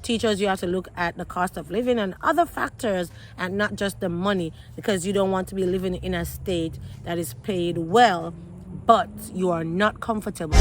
teachers, you have to look at the cost of living and other factors, and not just the money, because you don't want to be living in a state that is paid well, but you are not comfortable.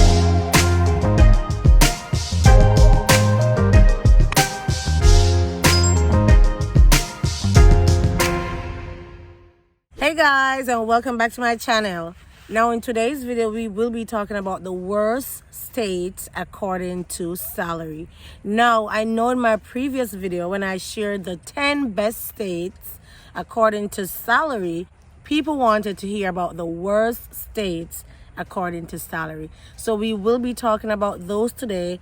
Hey guys, and welcome back to my channel. Now in today's video, we will be talking about the worst states according to salary. Now, I know in my previous video when I shared the 10 best states according to salary, people wanted to hear about the worst states according to salary. So we will be talking about those today,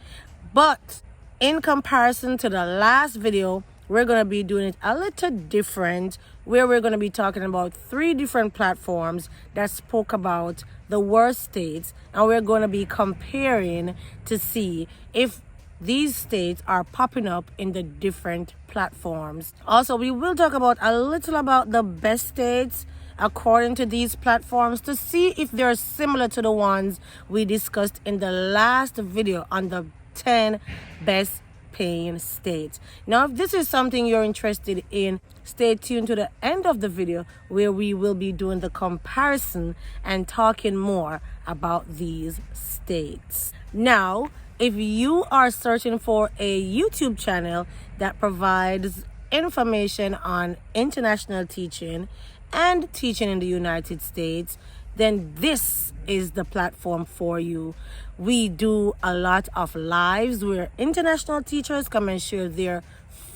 but in comparison to the last video, we're going to be doing it a little different, where we're going to be talking about 3 different platforms that spoke about the worst states, and we're going to be comparing to see if these states are popping up in the different platforms. Also, we will talk about a little about the best states according to these platforms to see if they're similar to the ones we discussed in the last video on the 10 best paying states. Now, if this is something you're interested in, stay tuned to the end of the video where we will be doing the comparison and talking more about these states. Now, if you are searching for a YouTube channel that provides information on international teaching and teaching in the United States, then this is the platform for you. We do a lot of lives where international teachers come and share their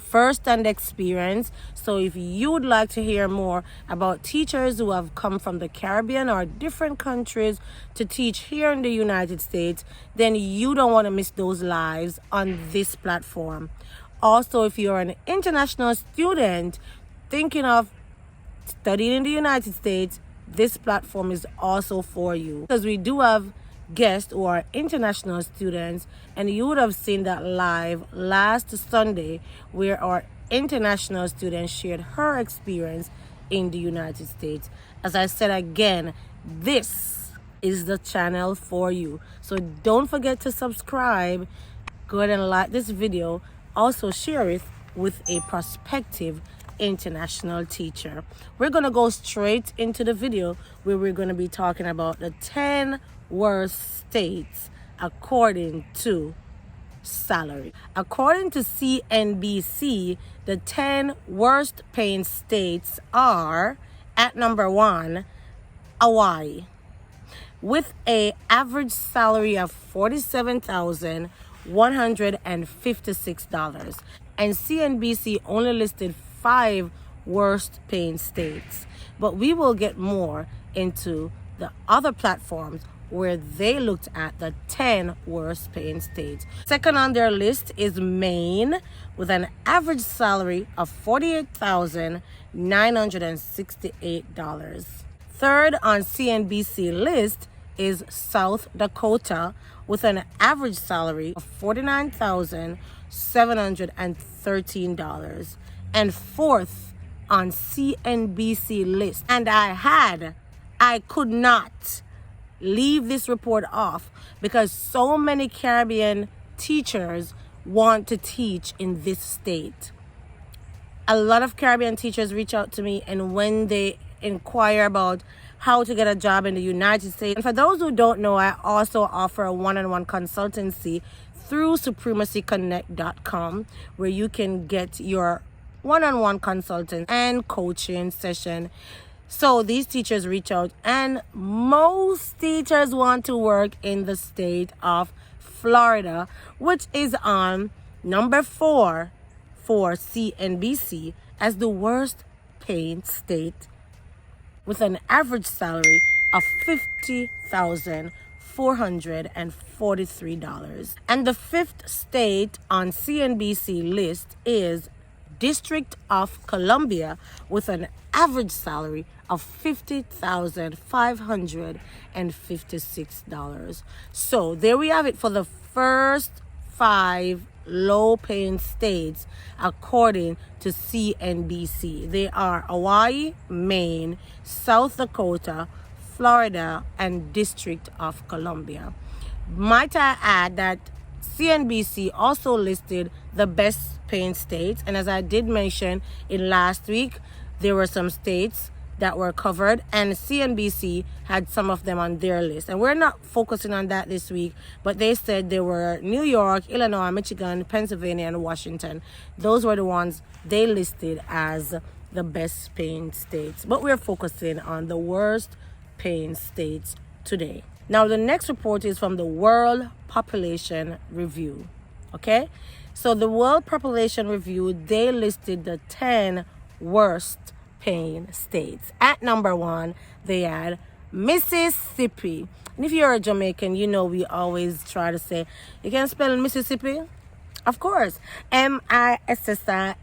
first-hand experience. So if you would like to hear more about teachers who have come from the Caribbean or different countries to teach here in the United States, then you don't want to miss those lives on this platform. Also, if you're an international student thinking of studying in the United States, this platform is also for you, because we do have guests who are international students, and you would have seen that live last Sunday where our international student shared her experience in the United States. As I said again, this is the channel for you. So don't forget to subscribe, go ahead and like this video, also share it with a prospective international teacher. We're going to go straight into the video where we're going to be talking about the 10 worst states according to salary. According to CNBC, the 10 worst paying states are, at number 1, Hawaii, with an average salary of $47,156, and CNBC only listed 5 worst paying states, but we will get more into the other platforms where they looked at the 10 worst paying states. Second on their list is Maine, with an average salary of $48,968. Third on CNBC list is South Dakota, with an average salary of $49,713. And fourth on CNBC list, and I could not leave this report off because so many Caribbean teachers want to teach in this state. A lot of Caribbean teachers reach out to me, and when they inquire about how to get a job in the United States, and for those who don't know, I also offer a one-on-one consultancy through supremacyconnect.com, where you can get your one-on-one consultant and coaching session. So these teachers reach out, and most teachers want to work in the state of Florida, which is on number 4 for CNBC as the worst paying state, with an average salary of $50,443. And the 5th state on CNBC list is District of Columbia, with an average salary of $50,556. So there we have it for the first 5 low-paying states according to CNBC. They are Hawaii, Maine, South Dakota, Florida, and District of Columbia. Might I add that CNBC also listed the best paying states. And as I did mention in last week, there were some states that were covered, and CNBC had some of them on their list. And we're not focusing on that this week, but they said there were New York, Illinois, Michigan, Pennsylvania, and Washington. Those were the ones they listed as the best paying states. But we're focusing on the worst paying states today. Now, the next report is from the World Population Review. Okay? So the World Population Review, they listed the 10 worst paying states. At number 1, they had Mississippi. And if you're a Jamaican, you know we always try to say, you can spell Mississippi? Of course. Mississippi.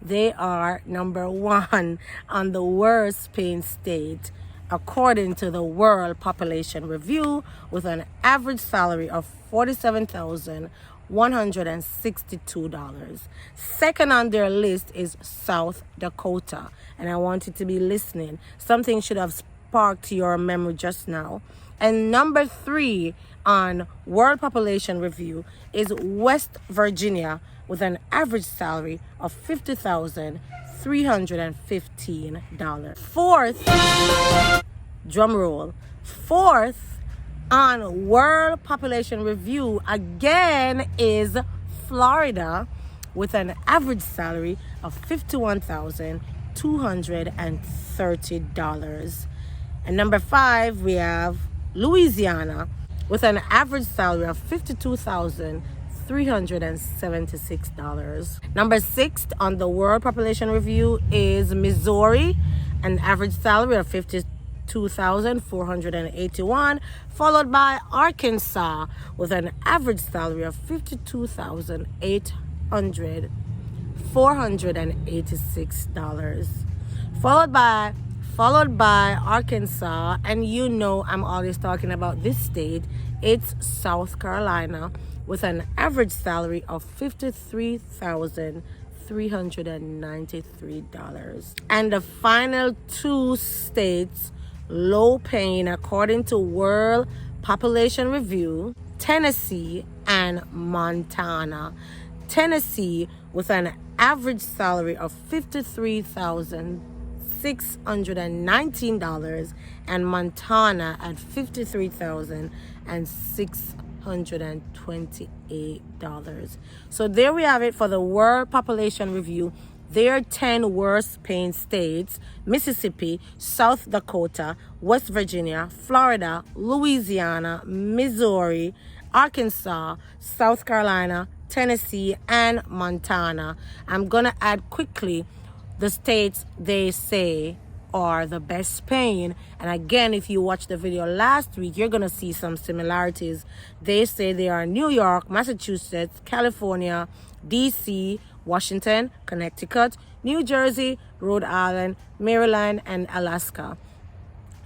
They are number 1 on the worst paying state according to the World Population Review, with an average salary of $47,162. Second on their list is South Dakota. And I want you to be listening. Something should have sparked your memory just now. And number 3 on World Population Review is West Virginia, with an average salary of $50,315. Fourth, drum roll. Fourth on World Population Review again is Florida, with an average salary of $51,230. And number 5, we have Louisiana, with an average salary of $52,376. Number 6 on the World Population Review is Missouri, an average salary of $52,481, followed by Arkansas with an average salary of $52,486. Followed by Arkansas, and you know I'm always talking about this state, it's South Carolina, with an average salary of $53,393. And the final 2 states low paying according to World Population Review, Tennessee and Montana. Tennessee with an average salary of $53,619, and Montana at $53,628. So there we have it for the World Population Review. Their 10 worst paying states: Mississippi, South Dakota, West Virginia, Florida, Louisiana, Missouri, Arkansas, South Carolina, Tennessee, and Montana. I'm going to add quickly the states they say are the best paying. And again, if you watched the video last week, you're going to see some similarities. They say they are New York, Massachusetts, California, DC, Washington, Connecticut, New Jersey, Rhode Island, Maryland, and Alaska.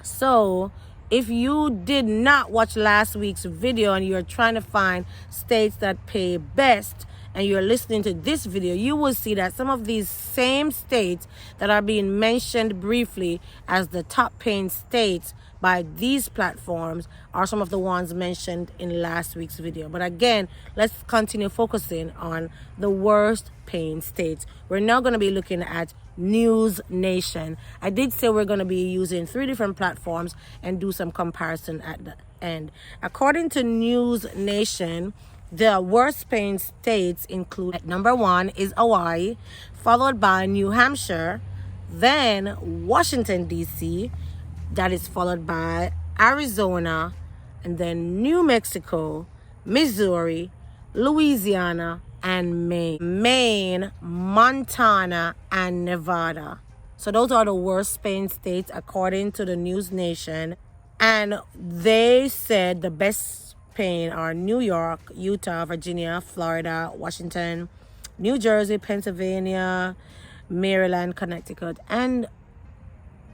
So if you did not watch last week's video and you're trying to find states that pay best, and you're listening to this video, you will see that some of these same states that are being mentioned briefly as the top paying states by these platforms are some of the ones mentioned in last week's video. But again, let's continue focusing on the worst paying states. We're now going to be looking at News Nation. I did say we're going to be using 3 different platforms and do some comparison at the end. According to News Nation, the worst paying states include, at number 1 is Hawaii, followed by New Hampshire, then Washington, D.C., that is followed by Arizona, and then New Mexico, Missouri, Louisiana, and Maine, Montana, and Nevada. So those are the worst paying states according to the News Nation. And they said the best paying are New York, Utah, Virginia, Florida, Washington, New Jersey, Pennsylvania, Maryland, Connecticut. And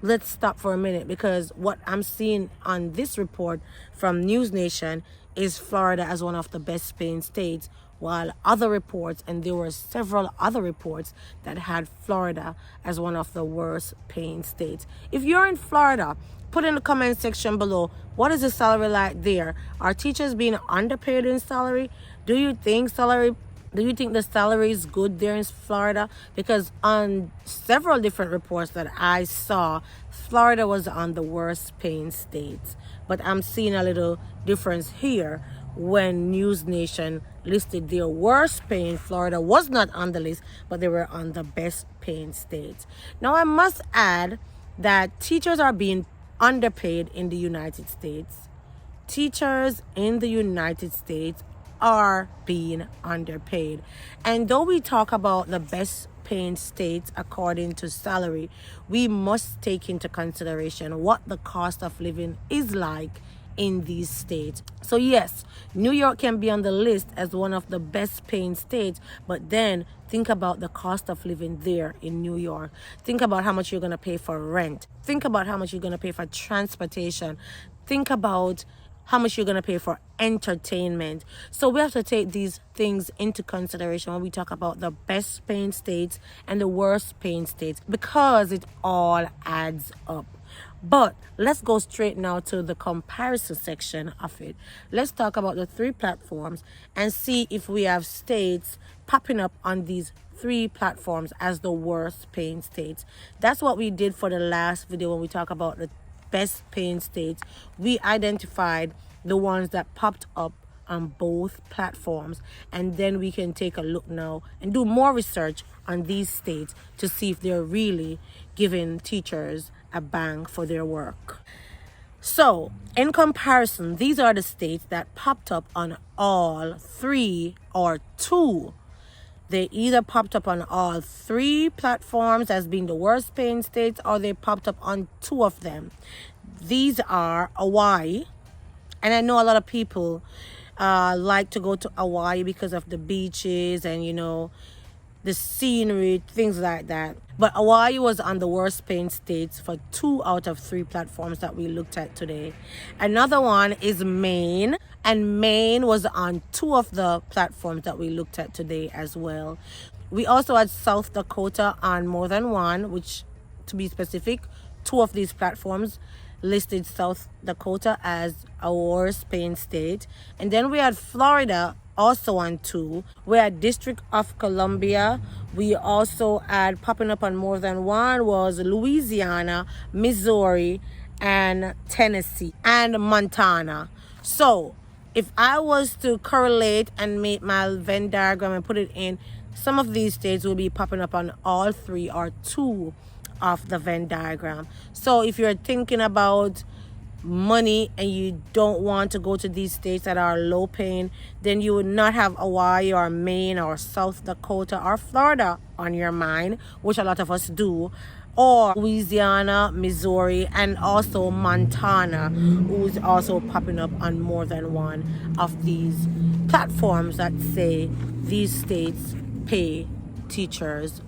let's stop for a minute, because what I'm seeing on this report from News Nation is Florida as one of the best paying states, while other reports, and there were several other reports that had Florida as one of the worst paying states. If you're in Florida, put in the comment section below, what is the salary like there? Are teachers being underpaid in salary? Do you think the salary is good there in Florida? Because on several different reports that I saw, Florida was on the worst paying states. But I'm seeing a little difference here when News Nation listed their worst paying. Florida was not on the list, but they were on the best paying states. Now, I must add that teachers are being underpaid in the United States. Teachers in the United States are being underpaid. And though we talk about the best paying states according to salary, we must take into consideration what the cost of living is like in these states. So yes, New York can be on the list as one of the best paying states, but then think about the cost of living there in New York. Think about how much you're going to pay for rent. Think about how much you're going to pay for transportation. Think about how much you're going to pay for entertainment. So we have to take these things into consideration when we talk about the best paying states and the worst paying states, because it all adds up. But let's go straight now to the comparison section of it. Let's talk about the 3 platforms and see if we have states popping up on these 3 platforms as the worst paying states. That's what we did for the last video when we talk about the best paying states. We identified the ones that popped up on both platforms, and then we can take a look now and do more research on these states to see if they're really giving teachers a bang for their work. So in comparison, these are the states that popped up on all 3 or 2. They either popped up on all 3 platforms as being the worst paying states, or they popped up on 2 of them. These are Hawaii, and I know a lot of people like to go to Hawaii because of the beaches and, you know, the scenery, things like that. But Hawaii was on the worst paying states for 2 out of 3 platforms that we looked at today. Another one is Maine, and Maine was on 2 of the platforms that we looked at today as well. We also had South Dakota on more than one, which, to be specific, 2 of these platforms listed South Dakota as a worst paying state. And then we had Florida also on 2. We had District of Columbia. We also had, popping up on more than one, was Louisiana, Missouri, and Tennessee, and Montana. So if I was to correlate and make my Venn diagram and put it in, some of these states will be popping up on all 3 or 2 of the Venn diagram. So if you're thinking about money and you don't want to go to these states that are low paying, then you would not have Hawaii or Maine or South Dakota or Florida on your mind, which a lot of us do, or Louisiana, Missouri, and also Montana, who's also popping up on more than one of these platforms that say these states pay teachers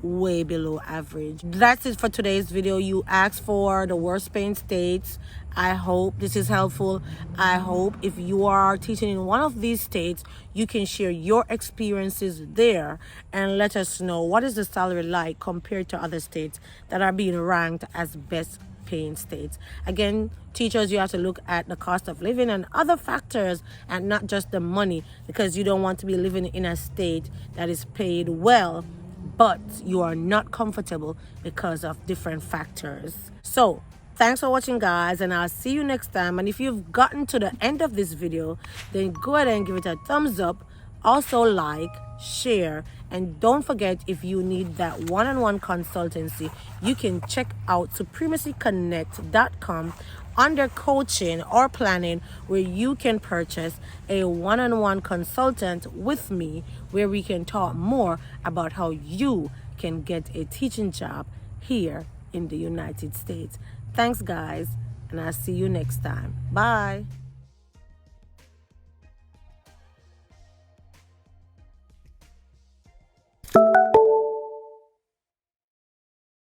way below average. That's it for today's video. You asked for the worst paying states. I hope this is helpful. I hope if you are teaching in one of these states, you can share your experiences there and let us know what is the salary like compared to other states that are being ranked as best paying states. Again, teachers, you have to look at the cost of living and other factors and not just the money, because you don't want to be living in a state that is paid well but you are not comfortable because of different factors. So thanks for watching, guys, and I'll see you next time. And if you've gotten to the end of this video, then go ahead and give it a thumbs up. Also like, share, and don't forget, if you need that one-on-one consultancy, you can check out supremacyconnect.com under coaching or planning, where you can purchase a one-on-one consultant with me, where we can talk more about how you can get a teaching job here in the United States. Thanks, guys, and I'll see you next time. Bye.